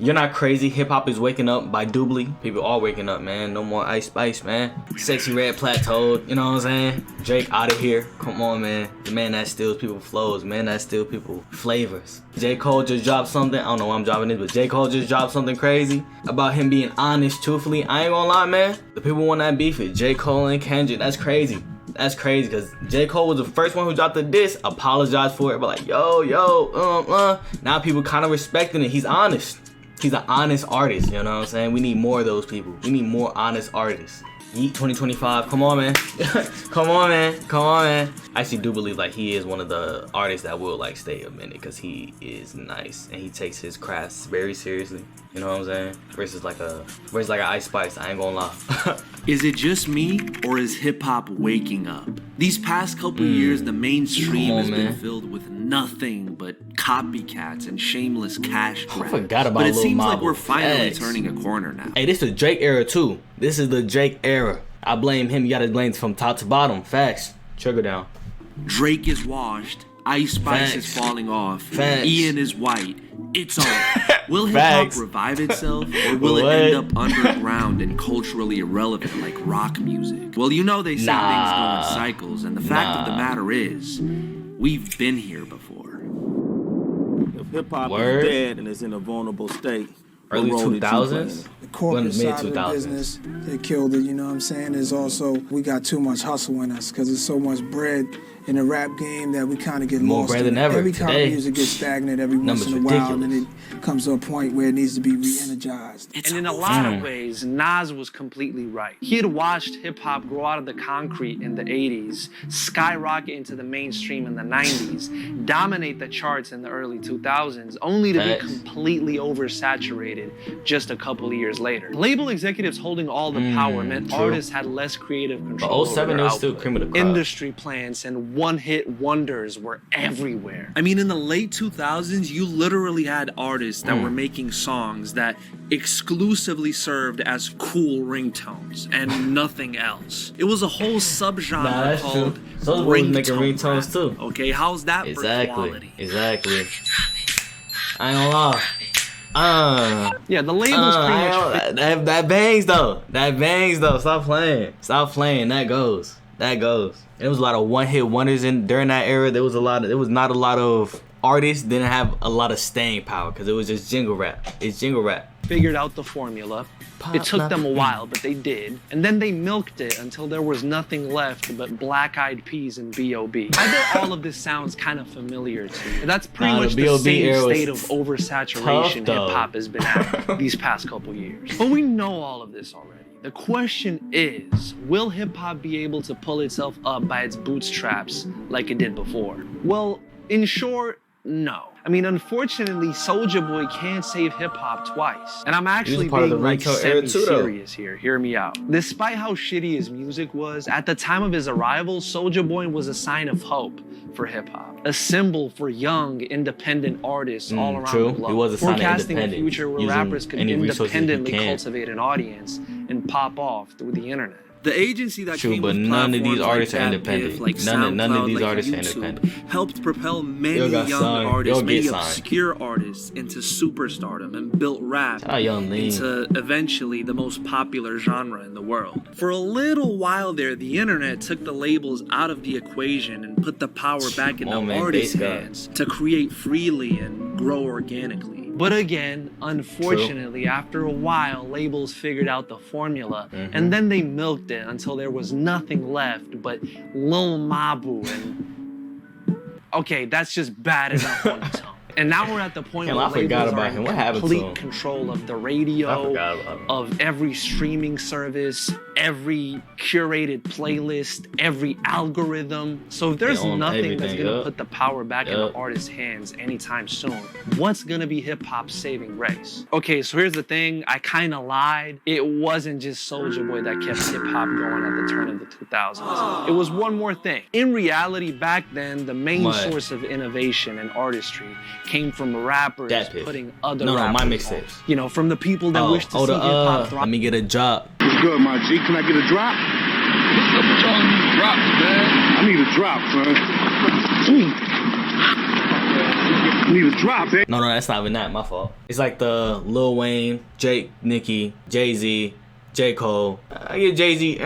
You're Not Crazy, Hip Hop is Waking Up by Doobly. People are waking up, man. No more Ice Spice, man. Sexy Red plateaued, you know what I'm saying? Drake out of here. Come on, man. The man that steals people flows, man that steals people flavors. J. Cole just dropped something. I don't know why I'm dropping this, but J. Cole just dropped something crazy about him being honest, truthfully. I ain't gonna lie, man. The people want that beef with J. Cole and Kendrick. That's crazy. That's crazy, because J. Cole was the first one who dropped the diss, apologized for it, but like, now people kind of respecting it. He's honest. He's an honest artist, you know what I'm saying? We need more of those people. We need more honest artists. Yeet 2025, come on, man. Come on, man. Come on, man. I actually do believe like he is one of the artists that will like stay a minute, because he is nice and he takes his crafts very seriously. You know what I'm saying? Versus like a Ice Spice, I ain't gonna lie. Is it just me, or is hip-hop waking up? These past couple years, the mainstream has been filled with nothing but copycats and shameless cash grab. I forgot about But it Lil seems Mama. like we're finally turning a corner now. Hey, this is the Drake era too. This is the Drake era. I blame him. You gotta blame from top to bottom. Facts. Trigger down. Drake is washed. Ice Spice is falling off. Facts. Ian is white. It's on. Will hip-hop revive itself, or will it end up underground and culturally irrelevant like rock music? Well, you know they say things go in cycles, and the fact of the matter is, we've been here before. If hip-hop is dead and is in a vulnerable state, early 2000s? The corporate side of the business, they killed it, you know what I'm saying? There's also, we got too much hustle in us, because there's so much bread in the rap game that we kind of get lost in. Every kind of music gets stagnant every once in a while, and it comes to a point where it needs to be re-energized. And in a lot of ways, Nas was completely right. He had watched hip-hop grow out of the concrete in the 80s, skyrocket into the mainstream in the 90s, dominate the charts in the early 2000s, only to be completely oversaturated just a couple of years later. Label executives holding all the power meant artists had less creative control over their output. Still cream of the crop. Industry plants and one-hit wonders were everywhere. I mean, in the late 2000s, you literally had artists that were making songs that exclusively served as cool ringtones and nothing else. It was a whole subgenre called those boys making ringtones too. Okay, how's that for quality? Exactly. I ain't gonna lie. Yeah, the label's pretty much that bangs though. That bangs though. Stop playing. Stop playing. That goes. That goes. There was a lot of one-hit wonders during that era. There was not a lot of artists didn't have a lot of staying power, because it was just jingle rap. It's jingle rap. Figured out the formula. It took them a while, but they did. And then they milked it until there was nothing left but Black Eyed Peas and B.O.B. I bet all of this sounds kind of familiar to you. That's pretty much the same state of oversaturation hip-hop has been at these past couple years. But we know all of this already. The question is, will hip-hop be able to pull itself up by its bootstraps like it did before? Well, in short, no. I mean, unfortunately, Soulja Boy can't save hip-hop twice. And I'm actually being like semi-serious here. Hear me out. Despite how shitty his music was, at the time of his arrival, Soulja Boy was a sign of hope for hip-hop. A symbol for young, independent artists all around the globe. He was a sign of forecasting a future where rappers could independently cultivate an audience and pop off through the internet. The agency that came but with none of these artists like are independent. like None of these like artists YouTube, are independent. Helped propel many young artists, many obscure artists into superstardom, and built rap into eventually the most popular genre in the world. For a little while there, the internet took the labels out of the equation and put the power back in the artists' hands to create freely and grow organically. But again, unfortunately, after a while, labels figured out the formula, and then they milked it until there was nothing left but Lil Mabu and... Okay, that's just bad enough on its own. And now we're at the point where labels are in complete control of the radio, of every streaming service, every curated playlist, every algorithm. So if there's nothing that's gonna put the power back in the artist's hands anytime soon, what's gonna be hip-hop's saving grace? Okay, so here's the thing. I kind of lied. It wasn't just Soulja Boy that kept hip-hop going at the turn of the 2000s. It was one more thing. In reality, back then, the main source of innovation and artistry came from rappers putting other rappers my mixtapes. You know, from the people that wish to see hip-hop thrive. Let me get a drop. What's good, my G? Can I get a drop? What's up with y'all these drops, man? I need a drop, son. Need a drop, eh? No, that's not even that. My fault. It's like the Lil Wayne, Drake, Nicki, Jay-Z, J. Cole. I give Jay-Z,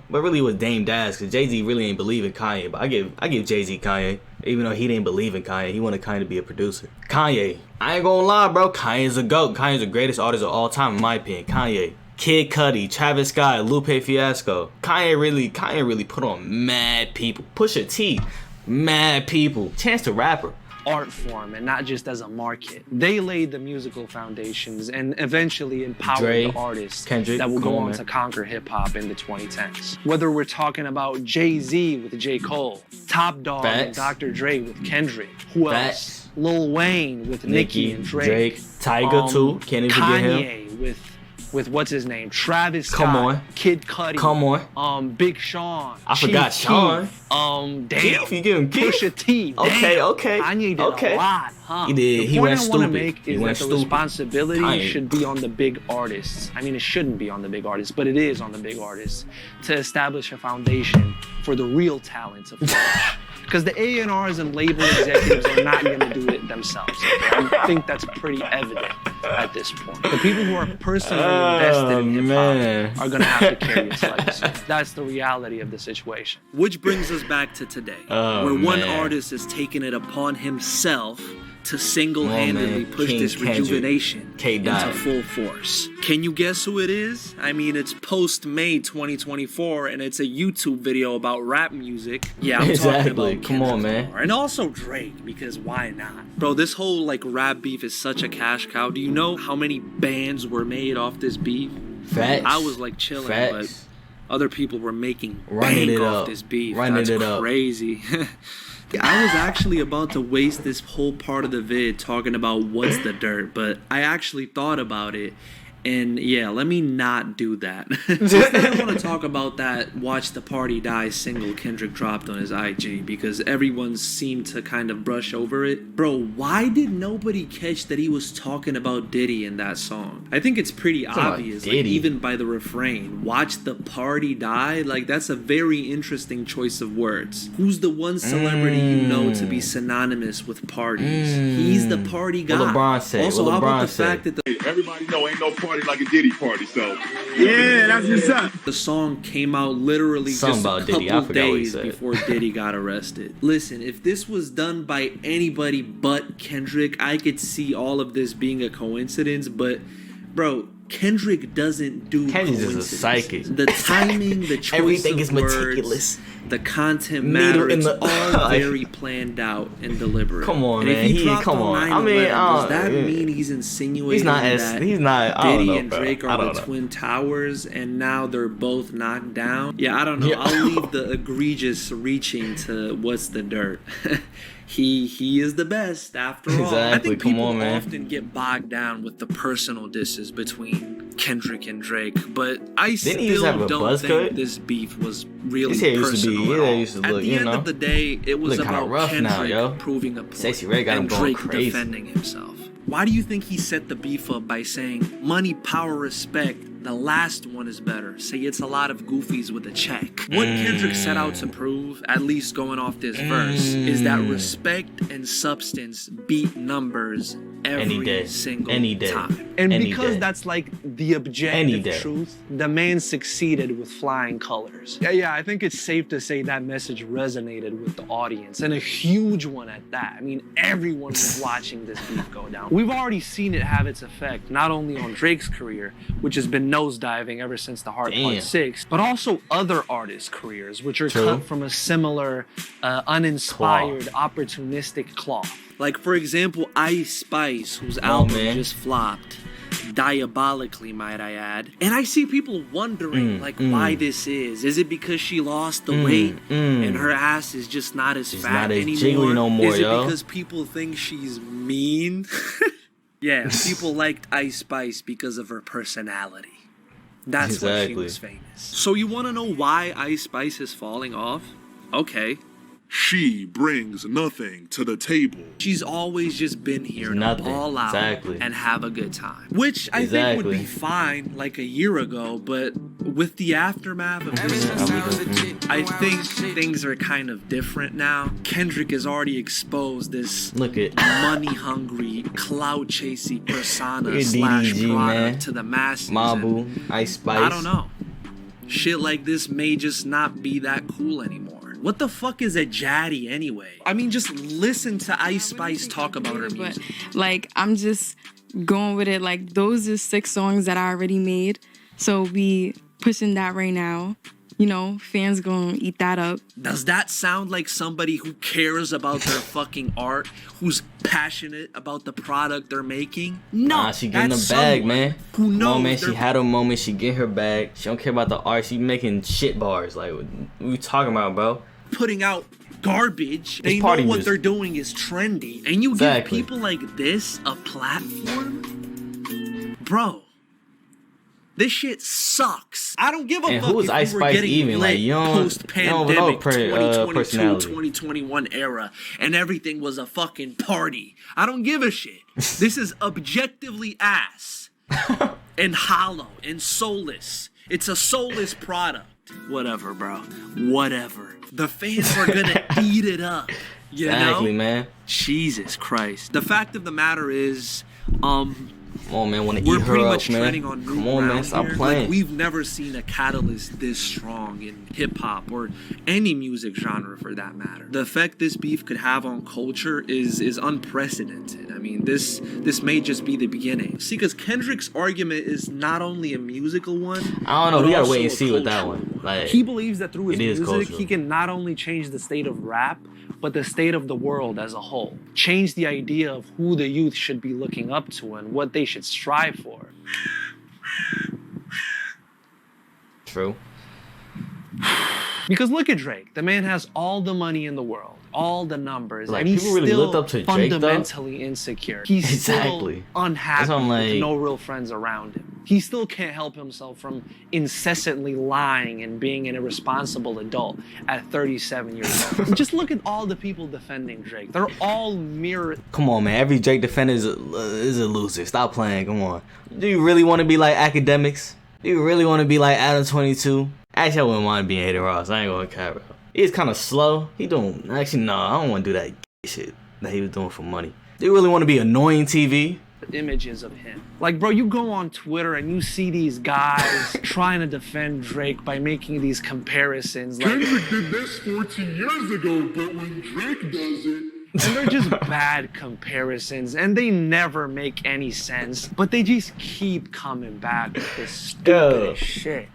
but really it was Dame Dash, because Jay-Z really ain't believe in Kanye. But I give Jay-Z Kanye, even though he didn't believe in Kanye. He wanted Kanye to be a producer. Kanye, I ain't gonna lie, bro. Kanye's a GOAT. Kanye's the greatest artist of all time, in my opinion. Kanye. Kid Cudi, Travis Scott, Lupe Fiasco. Kanye really put on mad people. Pusha T, mad people. Chance the Rapper. Art form and not just as a market. They laid the musical foundations and eventually empowered Drake, the artists Kendrick, that will go on to conquer hip-hop in the 2010s. Whether we're talking about Jay-Z with J. Cole, Top Dog and Dr. Dre with Kendrick, who else? Lil Wayne with Nicki and Drake. Tiger too, can't even forget him. Kanye with what's his name? Travis Scott. Come on. Kid Cudi. Come on. Big Sean. I forgot Sean. Damn. Keith, you give him Keith? Pusha T. Damn. Okay. Kanye did a lot, huh? He did. He went stupid. The point I want to make is that the responsibility should be on the big artists. I mean, it shouldn't be on the big artists, but it is on the big artists to establish a foundation for the real talent of flourish. Because the A&Rs and label executives are not going to do it themselves. Okay? I think that's pretty evident at this point. The people who are personally invested in hip-hop are going to have to carry its legacy. That's the reality of the situation. Which brings us back to today, where one artist has taken it upon himself to single-handedly push this rejuvenation into full force. Can you guess who it is? I mean, it's post-May 2024, and it's a YouTube video about rap music. Yeah, I'm talking about Come on, man. And also Drake, because why not? Bro, this whole, rap beef is such a cash cow. Do you know how many bands were made off this beef? Facts. I was, chilling, but other people were making bank off this beef. That's crazy. I was actually about to waste this whole part of the vid talking about what's the dirt, but I actually thought about it. And yeah, let me not do that. Instead, I want to talk about that Watch the Party Die single Kendrick dropped on his IG, because everyone seemed to kind of brush over it. Bro, why did nobody catch that he was talking about Diddy in that song? I think it's pretty obvious, even by the refrain. Watch the party die? That's a very interesting choice of words. Who's the one celebrity you know to be synonymous with parties? He's the party guy. What LeBron said. Also, how about the fact that everybody know ain't no party like a Diddy party, so yeah, that's what's up. The song came out literally just a couple days before Diddy got arrested. Listen, if this was done by anybody but Kendrick, I could see all of this being a coincidence, but bro, Kendrick doesn't do coincidences. Just a psychic. The timing, the choice everything of is words, meticulous. The content matter. It's all very planned out and deliberate. Come on, man. Come on. I mean, does that mean he's insinuating that Diddy and Drake are the Twin Towers and now they're both knocked down? Yeah, I don't know. I'll leave the egregious reaching to what's the dirt. He is the best after all. I think people often get bogged down with the personal disses between Kendrick and Drake, but I still don't think this beef was really personal at all. At the end of the day, it was about Kendrick proving a point and Drake defending himself. Why do you think he set the beef up by saying, money, power, respect, the last one is better? Say it's a lot of goofies with a check. What Kendrick set out to prove, at least going off this verse, is that respect and substance beat numbers every single time. And because that's the objective truth, the man succeeded with flying colors. Yeah, I think it's safe to say that message resonated with the audience, and a huge one at that. I mean, everyone was watching this beef go down. We've already seen it have its effect, not only on Drake's career, which has been nosediving ever since The Heart Part 6, but also other artists' careers, which are cut from a similar, uninspired, opportunistic cloth. Like, for example, Ice Spice, whose album just flopped. Diabolically, might I add. And I see people wondering, why this is. Is it because she lost the weight and her ass is just not as fat anymore? No more, is it because people think she's mean? Yeah, people liked Ice Spice because of her personality. That's why she was famous. So you want to know why Ice Spice is falling off? Okay. She brings nothing to the table. She's always just been here to ball out and have a good time. Which I think would be fine a year ago, but With the aftermath of this, I think things are kind of different now. Kendrick has already exposed this money-hungry, clout-chasing persona slash product to the masses. Mabu, Ice Spice. I don't know. Shit like this may just not be that cool anymore. What the fuck is a Jaddy anyway? I mean, just listen to Ice Spice talk about her music. But, like, I'm just going with it. Like, those are 6 songs that I already made. So we pushing that right now. You know, fans gonna eat that up. Does that sound like somebody who cares about their fucking art, who's passionate about the product they're making? No, nah, she getting the bag, man. Who knows? Man, she had her moment. She get her bag. She don't care about the art. She making shit bars. Like, what you talking about, bro? Putting out garbage. They know what they're doing is trendy, and you give people like this a platform, bro. This shit sucks. I don't give a fuck who's if Ice we're Spice getting even? Like, you don't post-pandemic know 2022, 2021 era, and everything was a fucking party. I don't give a shit. This is objectively ass and hollow and soulless. It's a soulless product. Whatever, bro. Whatever. The fans are gonna eat it up. You know? Man. Jesus Christ. The fact of the matter is, come on, man, wanna eat her up, man. We're pretty much treading on new ground man, stop here. playing. Like, we've never seen a catalyst this strong in hip-hop or any music genre for that matter. The effect this beef could have on culture is unprecedented. I mean, this may just be the beginning. See, because Kendrick's argument is not only a musical one, I don't know, we gotta wait and see with that one. Like, he believes that through his music, cultural. he can not only change the state of rap, but the state of the world as a whole. Change the idea of who the youth should be looking up to and what they should strive for. True. Because look at Drake. The man has all the money in the world, all the numbers, like, and he's people really still looked up to Drake, fundamentally insecure. He's still unhappy with no real friends around him. He still can't help himself from incessantly lying and being an irresponsible adult at 37 years old. Just look at all the people defending Drake. They're all mere... Come on, man. Every Drake defender is a loser. Stop playing. Come on. Do you really want to be like academics? Do you really want to be like Adam 22? Actually, I wouldn't want to be Aiden Ross. I ain't gonna care, bro. He's kind of slow. He don't... Actually, no. I don't want to do that shit that he was doing for money. Do you really want to be annoying TV? Images of him. Like, bro, you go on Twitter and you see these guys trying to defend Drake by making these comparisons. Like, Kendrick did this 14 years ago, but when Drake does it... And they're just bad comparisons, and they never make any sense, but they just keep coming back with this stupid shit.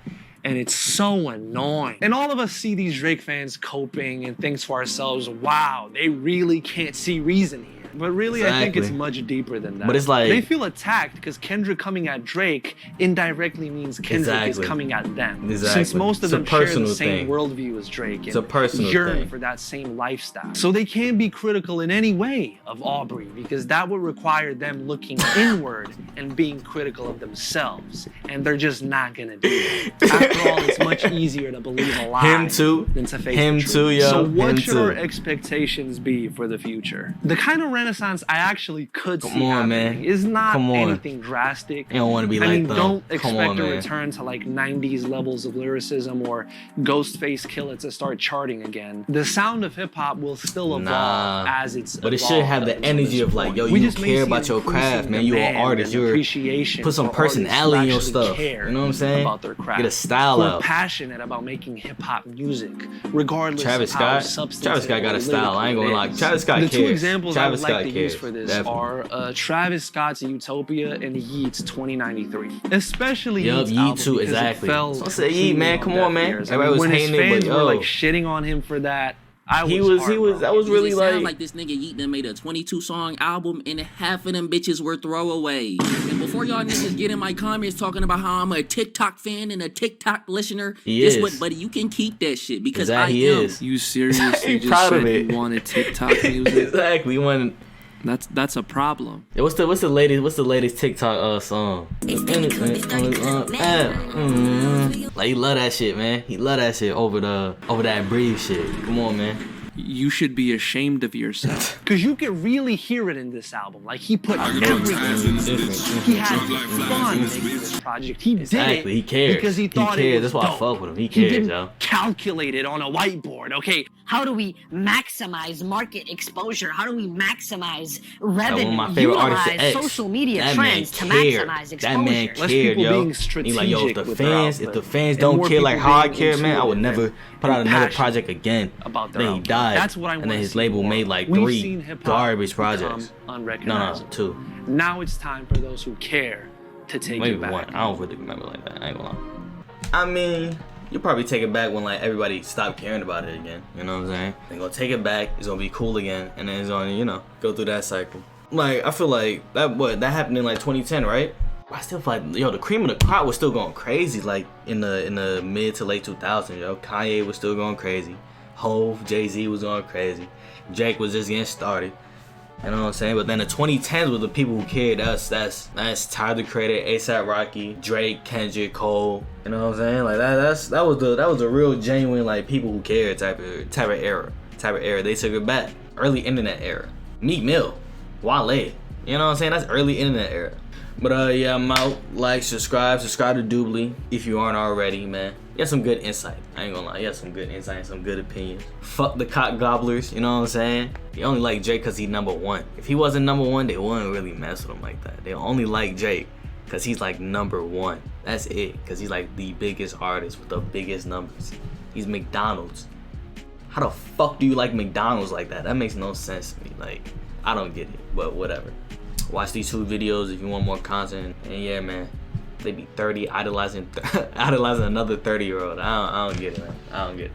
And it's so annoying. And all of us see these Drake fans coping and think to ourselves, wow, they really can't see reason here. But really, I think it's much deeper than that. But it's like... They feel attacked because Kendrick coming at Drake indirectly means Kendrick is coming at them. Since most of them share the same worldview as Drake and yearn for that same lifestyle. So they can't be critical in any way of Aubrey because that would require them looking inward and being critical of themselves. And they're just not gonna do it. After all, it's much easier to believe a lie than to face the truth. Yo. So what should our expectations be for the future? The kind of renaissance I actually could see happening is not anything drastic. You don't want to be like them. Don't expect a return to like 90s levels of lyricism or Ghostface Killer to start charting again. The sound of hip hop will still evolve as it's but it should have the energy of like, yo, you care about your craft, man. You're an artist. You're put some personality in your stuff. You know what I'm saying? About their craft. Get a style out. We're passionate about making hip hop music, regardless Travis of how Scott got a style. I ain't gonna lie. Travis Scott cares. The two examples I would like to use for this Definitely. are Travis Scott's Utopia and Yeat's 2093. Especially Yeats album too, because exactly. it fell So I said, Yeat, man, come on, man. Everybody was when his hating it, fans but were like shitting on him for that. That was really like this nigga Yeat done made a 22 song album and half of them bitches were throwaways. And before y'all niggas get in my comments talking about how I'm a TikTok fan and a TikTok listener, buddy, you can keep that shit because I am. You seriously just said you wanted TikTok music? Exactly, you wanted. That's a problem. Yeah, what's the latest TikTok song? Like, he love that shit, man. He love that shit over that breathe shit. Come on, man. You should be ashamed of yourself. Because you can really hear it in this album. Like, he put everything. He had fun making this project. He did it he cared. Because he thought it was That's why dope. I fuck with him. He cares, he didn't yo. calculate it on a whiteboard, okay? How do we maximize market exposure? How do we maximize revenue? One of my favorite utilize artists is X. social media That trends to man cared. maximize exposure. That man Less cared, people yo. being He strategic like, yo, if with the fans and don't more care like people how I being care, man, I would intuitive never put out and another passionate project again. about their Then he output. died. That's what I and want then to his see label more. made like We've 3 seen hip-hop garbage become projects. No, unrecognizable. 2. Now it's time for those who care to take Maybe it back. 1. I don't really remember like that. I ain't gonna lie. I mean, you'll probably take it back when like everybody stopped caring about it again. You know what I'm saying? They're gonna take it back. It's gonna be cool again, and then it's gonna, you know, go through that cycle. Like, I feel like that happened in like 2010, right? I still feel like, yo, the cream of the crop was still going crazy, like in the mid to late 2000s, yo. Kanye was still going crazy. Hov, Jay-Z was going crazy. Drake was just getting started. You know what I'm saying? But then the 2010s were the people who cared. That's Tyler the Creator, A$AP Rocky, Drake, Kendrick, Cole. You know what I'm saying? Like that was a real genuine like people who cared type of era. They took it back. Early internet era. Meek Mill, Wale. You know what I'm saying? That's early internet era. But yeah, I'm out. Like, subscribe to Doobly if you aren't already, man. You have some good insight. I ain't gonna lie. You have some good insight and some good opinions. Fuck the cock gobblers, you know what I'm saying? They only like Drake because he's #1. If he wasn't #1, they wouldn't really mess with him like that. They only like Drake because he's like #1. That's it. Because he's like the biggest artist with the biggest numbers. He's McDonald's. How the fuck do you like McDonald's like that? That makes no sense to me. Like, I don't get it, but whatever. Watch these 2 videos if you want more content. And yeah, man, they be 30 idolizing another 30-year-old. I don't get it, man. I don't get it.